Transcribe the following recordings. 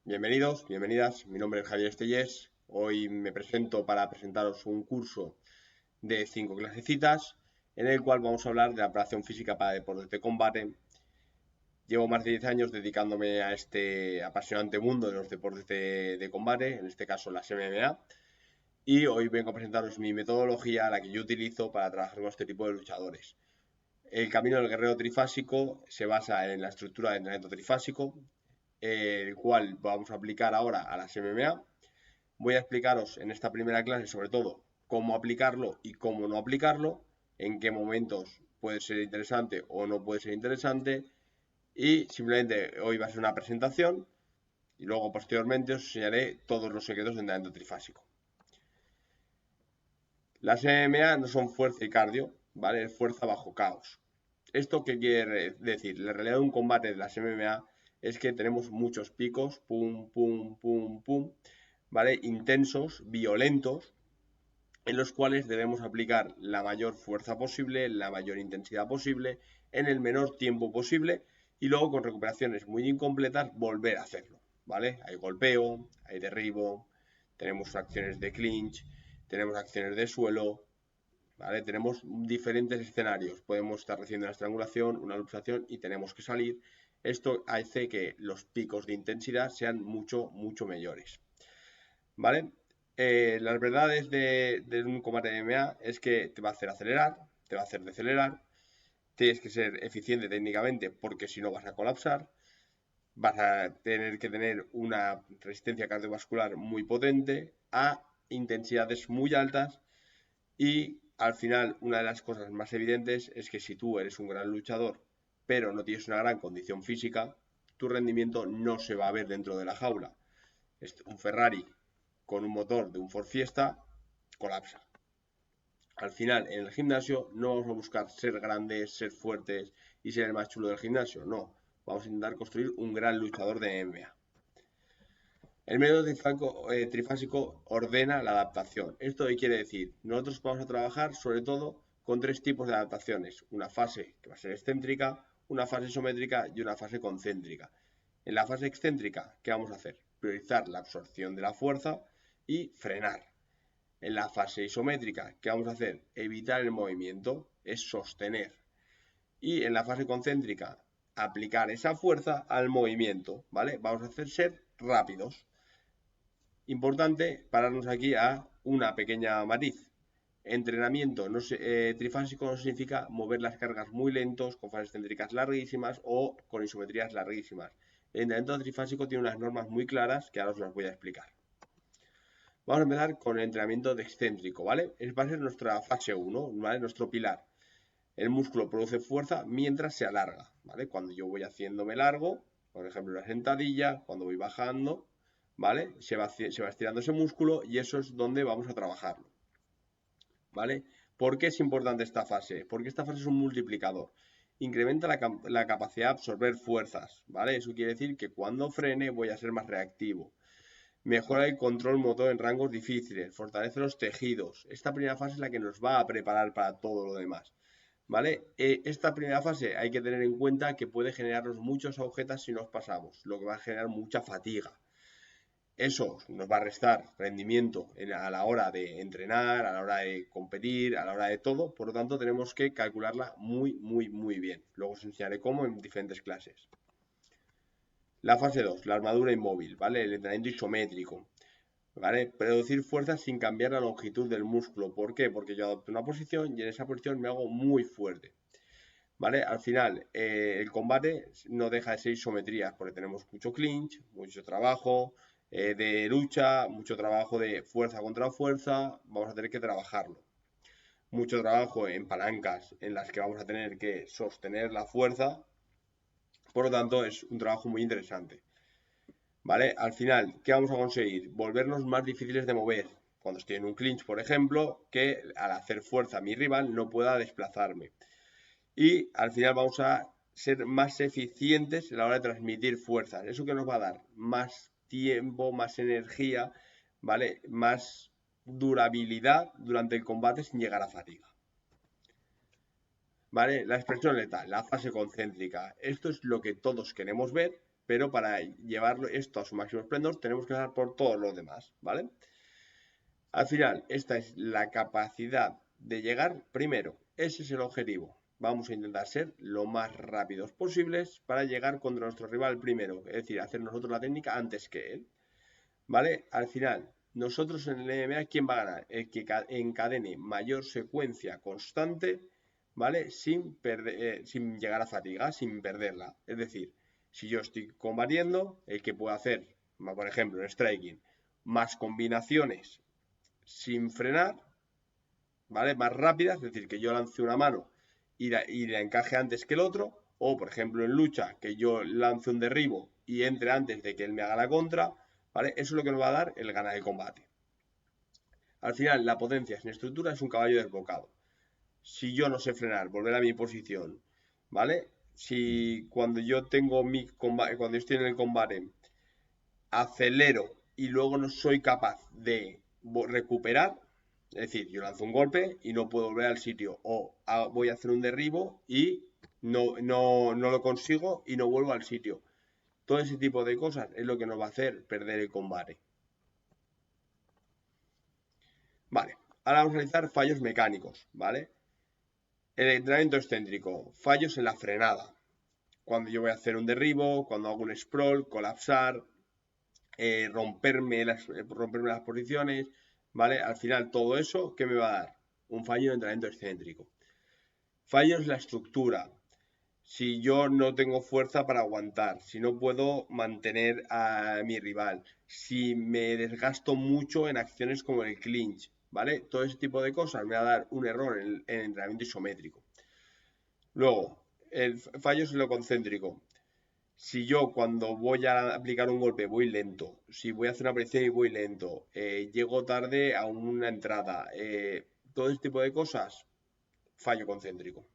Bienvenidos, bienvenidas. Mi nombre es Javier Estellés. Hoy me presento para presentaros un curso de 5 clasecitas en el cual vamos a hablar de la preparación física para deportes de combate. Llevo más de 10 años dedicándome a este apasionante mundo de los deportes de combate, en este caso las MMA, y hoy vengo a presentaros mi metodología, la que yo utilizo para trabajar con este tipo de luchadores. El camino del guerrero trifásico se basa en la estructura de entrenamiento trifásico, el cual vamos a aplicar ahora a las MMA. Voy a explicaros en esta primera clase sobre todo cómo aplicarlo y cómo no aplicarlo, en qué momentos puede ser interesante o no puede ser interesante, y simplemente hoy va a ser una presentación y luego posteriormente os enseñaré todos los secretos de entrenamiento trifásico. Las MMA no son fuerza y cardio, ¿vale? Es fuerza bajo caos. ¿Esto qué quiere decir? La realidad de un combate de las MMA es que tenemos muchos picos, pum, pum, pum, pum, ¿vale? Intensos, violentos, en los cuales debemos aplicar la mayor fuerza posible, la mayor intensidad posible, en el menor tiempo posible, y luego con recuperaciones muy incompletas volver a hacerlo, ¿vale? Hay golpeo, hay derribo, tenemos acciones de clinch, tenemos acciones de suelo, ¿vale? Tenemos diferentes escenarios. Podemos estar recibiendo una estrangulación, una luxación y tenemos que salir. Esto hace que los picos de intensidad sean mucho, mucho mayores, ¿vale? Las verdades de un combate de MMA es que te va a hacer acelerar, te va a hacer decelerar, tienes que ser eficiente técnicamente porque si no vas a colapsar, vas a tener que tener una resistencia cardiovascular muy potente a intensidades muy altas y al final una de las cosas más evidentes es que si tú eres un gran luchador pero no tienes una gran condición física, tu rendimiento no se va a ver dentro de la jaula. Un Ferrari con un motor de un Ford Fiesta colapsa. Al final, en el gimnasio no vamos a buscar ser grandes, ser fuertes y ser el más chulo del gimnasio. No, vamos a intentar construir un gran luchador de MMA. El método trifásico ordena la adaptación. ¿Esto qué quiere decir? Nosotros vamos a trabajar sobre todo con tres tipos de adaptaciones. Una fase que va a ser excéntrica, una fase isométrica y una fase concéntrica. En la fase excéntrica, ¿qué vamos a hacer? Priorizar la absorción de la fuerza y frenar. En la fase isométrica, ¿qué vamos a hacer? Evitar el movimiento, es sostener. Y en la fase concéntrica, aplicar esa fuerza al movimiento, ¿vale? Vamos a hacer ser rápidos. Importante pararnos aquí a una pequeña matiz. Entrenamiento trifásico no significa mover las cargas muy lentos, con fases céntricas larguísimas o con isometrías larguísimas. El entrenamiento trifásico tiene unas normas muy claras que ahora os las voy a explicar. Vamos a empezar con el entrenamiento de excéntrico, ¿vale? Va a ser nuestra fase 1, ¿vale? Nuestro pilar. El músculo produce fuerza mientras se alarga, ¿vale? Cuando yo voy haciéndome largo, por ejemplo, la sentadilla, cuando voy bajando, ¿vale? Se va estirando ese músculo y eso es donde vamos a trabajarlo, ¿vale? ¿Por qué es importante esta fase? Porque esta fase es un multiplicador. Incrementa la capacidad de absorber fuerzas, ¿vale? Eso quiere decir que cuando frene voy a ser más reactivo. Mejora el control motor en rangos difíciles, fortalece los tejidos. Esta primera fase es la que nos va a preparar para todo lo demás, ¿vale? Esta primera fase hay que tener en cuenta que puede generarnos muchas agujetas si nos pasamos, lo que va a generar mucha fatiga. Eso nos va a restar rendimiento a la hora de entrenar, a la hora de competir, a la hora de todo. Por lo tanto, tenemos que calcularla muy, muy, muy bien. Luego os enseñaré cómo en diferentes clases. La fase 2, la armadura inmóvil, ¿vale? El entrenamiento isométrico, ¿vale? Producir fuerza sin cambiar la longitud del músculo. ¿Por qué? Porque yo adopto una posición y en esa posición me hago muy fuerte, ¿vale? Al final, el combate no deja de ser isometrías, porque tenemos mucho clinch, mucho trabajo de lucha, mucho trabajo de fuerza contra fuerza, vamos a tener que trabajarlo. Mucho trabajo en palancas en las que vamos a tener que sostener la fuerza, por lo tanto es un trabajo muy interesante, ¿vale? Al final, ¿qué vamos a conseguir? Volvernos más difíciles de mover. Cuando estoy en un clinch, por ejemplo, que al hacer fuerza mi rival no pueda desplazarme. Y al final vamos a ser más eficientes a la hora de transmitir fuerzas. ¿Eso que nos va a dar? Más tiempo, más energía, ¿vale? Más durabilidad durante el combate sin llegar a fatiga, ¿vale? La expresión letal, la fase concéntrica. Esto es lo que todos queremos ver, pero para llevarlo esto a su máximo esplendor tenemos que pasar por todos los demás, ¿vale? Al final, esta es la capacidad de llegar primero. Ese es el objetivo. Vamos a intentar ser lo más rápidos posibles para llegar contra nuestro rival primero, es decir, hacer nosotros la técnica antes que él, ¿vale? Al final, nosotros en el MMA, ¿quién va a ganar? El que encadene mayor secuencia constante, ¿vale? Sin llegar a fatiga, sin perderla. Es decir, si yo estoy combatiendo, el que puede hacer, por ejemplo, en striking, más combinaciones sin frenar, ¿vale? Más rápidas, es decir, que yo lance una mano y la encaje antes que el otro, o por ejemplo en lucha, que yo lance un derribo y entre antes de que él me haga la contra, ¿vale? Eso es lo que nos va a dar el ganar el combate. Al final, la potencia sin estructura es un caballo desbocado. Si yo no sé frenar, volver a mi posición, ¿vale? Si cuando yo tengo mi combate, cuando yo estoy en el combate, acelero y luego no soy capaz de recuperar, es decir, yo lanzo un golpe y no puedo volver al sitio, o voy a hacer un derribo y no lo consigo y no vuelvo al sitio. Todo ese tipo de cosas es lo que nos va a hacer perder el combate. Vale, ahora vamos a analizar fallos mecánicos, ¿vale? El entrenamiento excéntrico, fallos en la frenada. Cuando yo voy a hacer un derribo, cuando hago un sprawl, colapsar, romperme las posiciones, ¿vale? Al final todo eso, ¿qué me va a dar? Un fallo de entrenamiento excéntrico. Fallos en la estructura. Si yo no tengo fuerza para aguantar, si no puedo mantener a mi rival, si me desgasto mucho en acciones como el clinch, ¿vale? Todo ese tipo de cosas me va a dar un error en el entrenamiento isométrico. Luego, el fallo es lo concéntrico. Si yo cuando voy a aplicar un golpe voy lento, si voy a hacer una presión y voy lento, llego tarde a una entrada, todo ese tipo de cosas, fallo concéntrico.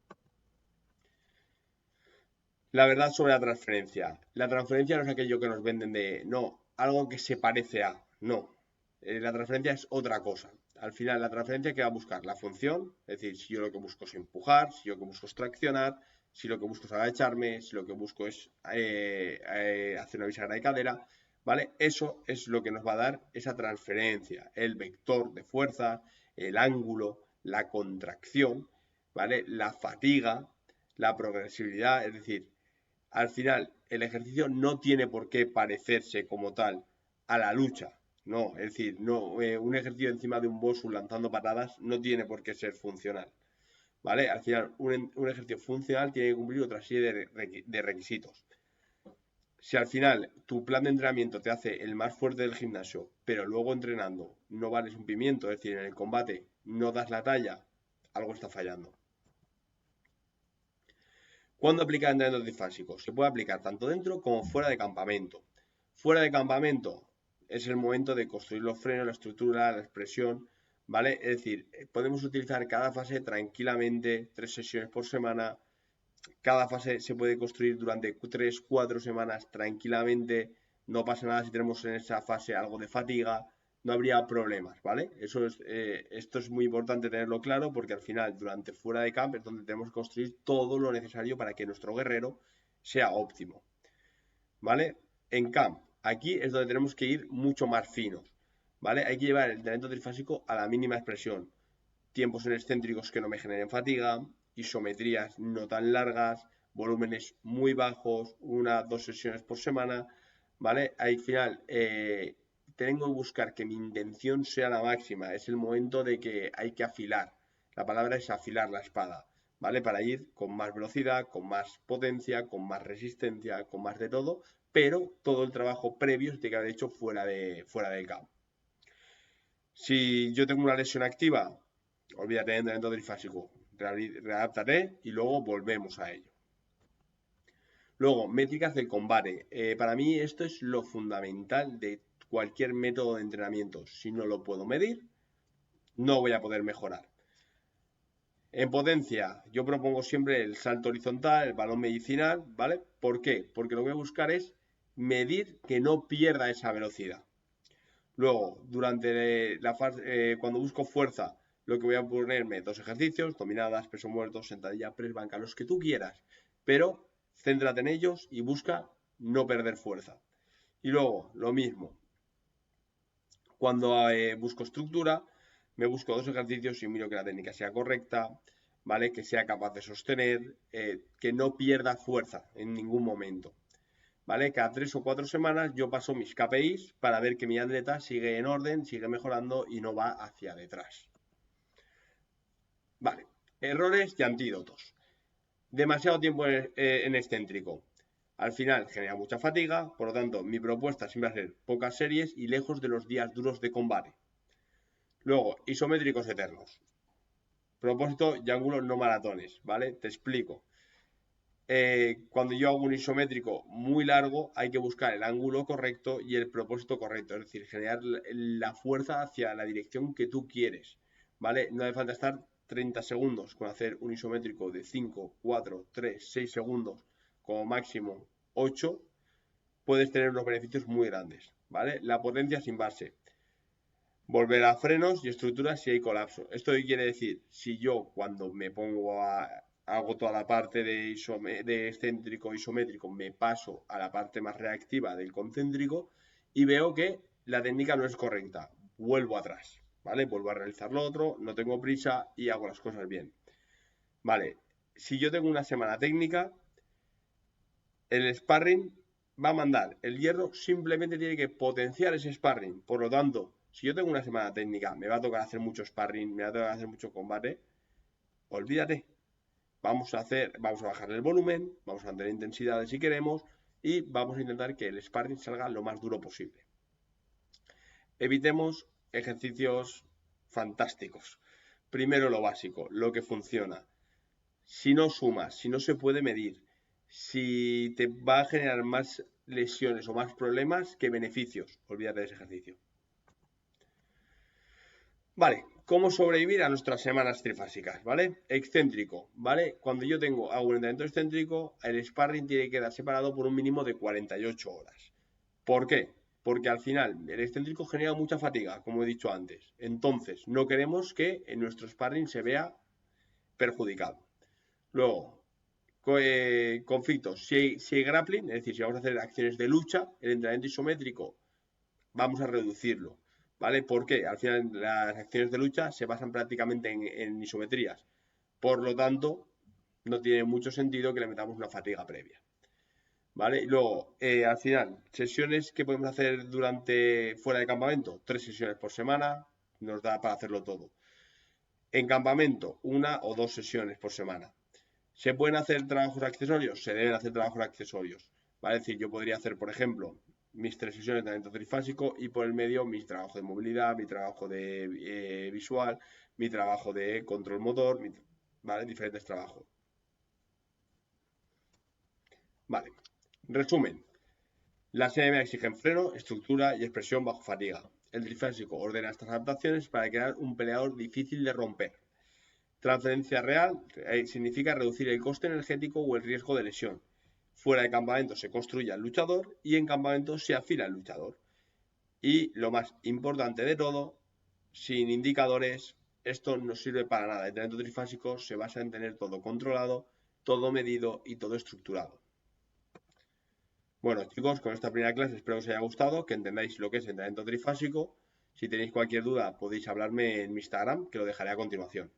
La verdad sobre la transferencia. La transferencia no es aquello que nos venden de, no, algo que se parece a, no. La transferencia es otra cosa. Al final, la transferencia que va a buscar la función, es decir, si yo lo que busco es empujar, si yo lo que busco es traccionar, si lo que busco es agacharme, si lo que busco es hacer una bisagra de cadera, ¿vale? Eso es lo que nos va a dar esa transferencia, el vector de fuerza, el ángulo, la contracción, ¿vale? La fatiga, la progresividad, es decir, al final el ejercicio no tiene por qué parecerse como tal a la lucha. No, es decir, no, un ejercicio encima de un bosu lanzando patadas no tiene por qué ser funcional. ¿Vale? Al final, un ejercicio funcional tiene que cumplir otra serie de requisitos. Si al final tu plan de entrenamiento te hace el más fuerte del gimnasio, pero luego entrenando no vales un pimiento, es decir, en el combate no das la talla, algo está fallando. ¿Cuándo aplicar entrenamiento trifásico? Se puede aplicar tanto dentro como fuera de campamento. Fuera de campamento es el momento de construir los frenos, la estructura, la expresión, ¿vale? Es decir, podemos utilizar cada fase tranquilamente, 3 sesiones por semana. Cada fase se puede construir durante 3, 4 semanas tranquilamente. No pasa nada si tenemos en esa fase algo de fatiga, no habría problemas, ¿vale? Esto es muy importante tenerlo claro porque al final, durante fuera de camp, es donde tenemos que construir todo lo necesario para que nuestro guerrero sea óptimo, ¿vale? En camp, aquí es donde tenemos que ir mucho más finos, ¿vale? Hay que llevar el entrenamiento trifásico a la mínima expresión. Tiempos en excéntricos que no me generen fatiga, isometrías no tan largas, volúmenes muy bajos, 1, 2 sesiones por semana, ¿vale? Al final, tengo que buscar que mi intención sea la máxima, es el momento de que hay que afilar, la palabra es afilar la espada, ¿vale? Para ir con más velocidad, con más potencia, con más resistencia, con más de todo, pero todo el trabajo previo se tiene que haber hecho fuera del campo. Si yo tengo una lesión activa, olvídate de entrenamiento trifásico, readaptaré y luego volvemos a ello. Luego, métricas del combate. Para mí esto es lo fundamental de cualquier método de entrenamiento. Si no lo puedo medir, no voy a poder mejorar. En potencia, yo propongo siempre el salto horizontal, el balón medicinal, ¿vale? ¿Por qué? Porque lo que voy a buscar es medir que no pierda esa velocidad. Luego, durante la fase, cuando busco fuerza, lo que voy a ponerme 2 ejercicios, dominadas, peso muerto, sentadilla, press, banca, los que tú quieras, pero céntrate en ellos y busca no perder fuerza. Y luego, lo mismo, cuando busco estructura, me busco 2 ejercicios y miro que la técnica sea correcta, ¿vale? Que sea capaz de sostener, que no pierda fuerza en ningún momento, ¿vale? Cada 3 o 4 semanas yo paso mis KPIs para ver que mi atleta sigue en orden, sigue mejorando y no va hacia detrás. Vale, errores y antídotos. Demasiado tiempo en excéntrico. Al final genera mucha fatiga, por lo tanto mi propuesta siempre va a ser pocas series y lejos de los días duros de combate. Luego, isométricos eternos. Propósito y ángulos no maratones, ¿vale? Te explico. Cuando yo hago un isométrico muy largo, hay que buscar el ángulo correcto y el propósito correcto, es decir, generar la fuerza hacia la dirección que tú quieres, ¿vale? No hace falta estar 30 segundos con hacer un isométrico de 5, 4, 3, 6 segundos, como máximo 8, puedes tener unos beneficios muy grandes, ¿vale? La potencia sin base. Volver a frenos y estructuras si hay colapso. ¿Esto qué quiere decir? Si yo cuando me pongo hago toda la parte de excéntrico isométrico, me paso a la parte más reactiva del concéntrico y veo que la técnica no es correcta, vuelvo atrás, ¿vale? Vuelvo a realizar lo otro, no tengo prisa y hago las cosas bien. Vale, si yo tengo una semana técnica, el sparring va a mandar el hierro, simplemente tiene que potenciar ese sparring. Por lo tanto, si yo tengo una semana técnica, me va a tocar hacer mucho sparring, me va a tocar hacer mucho combate, olvídate. Vamos a bajar el volumen, vamos a mantener intensidades si queremos y vamos a intentar que el sparring salga lo más duro posible. Evitemos ejercicios fantásticos. Primero lo básico, lo que funciona. Si no sumas, si no se puede medir, si te va a generar más lesiones o más problemas que beneficios, olvídate de ese ejercicio. Vale, ¿cómo sobrevivir a nuestras semanas trifásicas? ¿Vale? Excéntrico, ¿vale? Cuando yo hago un entrenamiento excéntrico, el sparring tiene que quedar separado por un mínimo de 48 horas. ¿Por qué? Porque al final el excéntrico genera mucha fatiga, como he dicho antes. Entonces, no queremos que en nuestro sparring se vea perjudicado. Luego, conflictos. Si hay grappling, es decir, si vamos a hacer acciones de lucha, el entrenamiento isométrico vamos a reducirlo, ¿vale? Porque al final las acciones de lucha se basan prácticamente en isometrías. Por lo tanto, no tiene mucho sentido que le metamos una fatiga previa, ¿vale? Y luego, al final, sesiones que podemos hacer fuera de campamento, 3 sesiones por semana, nos da para hacerlo todo. En campamento, 1 o 2 sesiones por semana. ¿Se pueden hacer trabajos accesorios? Se deben hacer trabajos accesorios. ¿Vale? Es decir, yo podría hacer, por ejemplo, mis 3 sesiones de entrenamiento trifásico y por el medio mi trabajo de movilidad, mi trabajo de visual, mi trabajo de control motor, ¿vale? Diferentes trabajos. Vale. Resumen. Las MMA exigen freno, estructura y expresión bajo fatiga. El trifásico ordena estas adaptaciones para crear un peleador difícil de romper. Transferencia real significa reducir el coste energético o el riesgo de lesión. Fuera de campamento se construye al luchador y en campamento se afila al luchador. Y lo más importante de todo, sin indicadores, esto no sirve para nada. El entrenamiento trifásico se basa en tener todo controlado, todo medido y todo estructurado. Bueno, chicos, con esta primera clase espero que os haya gustado, que entendáis lo que es entrenamiento trifásico. Si tenéis cualquier duda podéis hablarme en mi Instagram, que lo dejaré a continuación.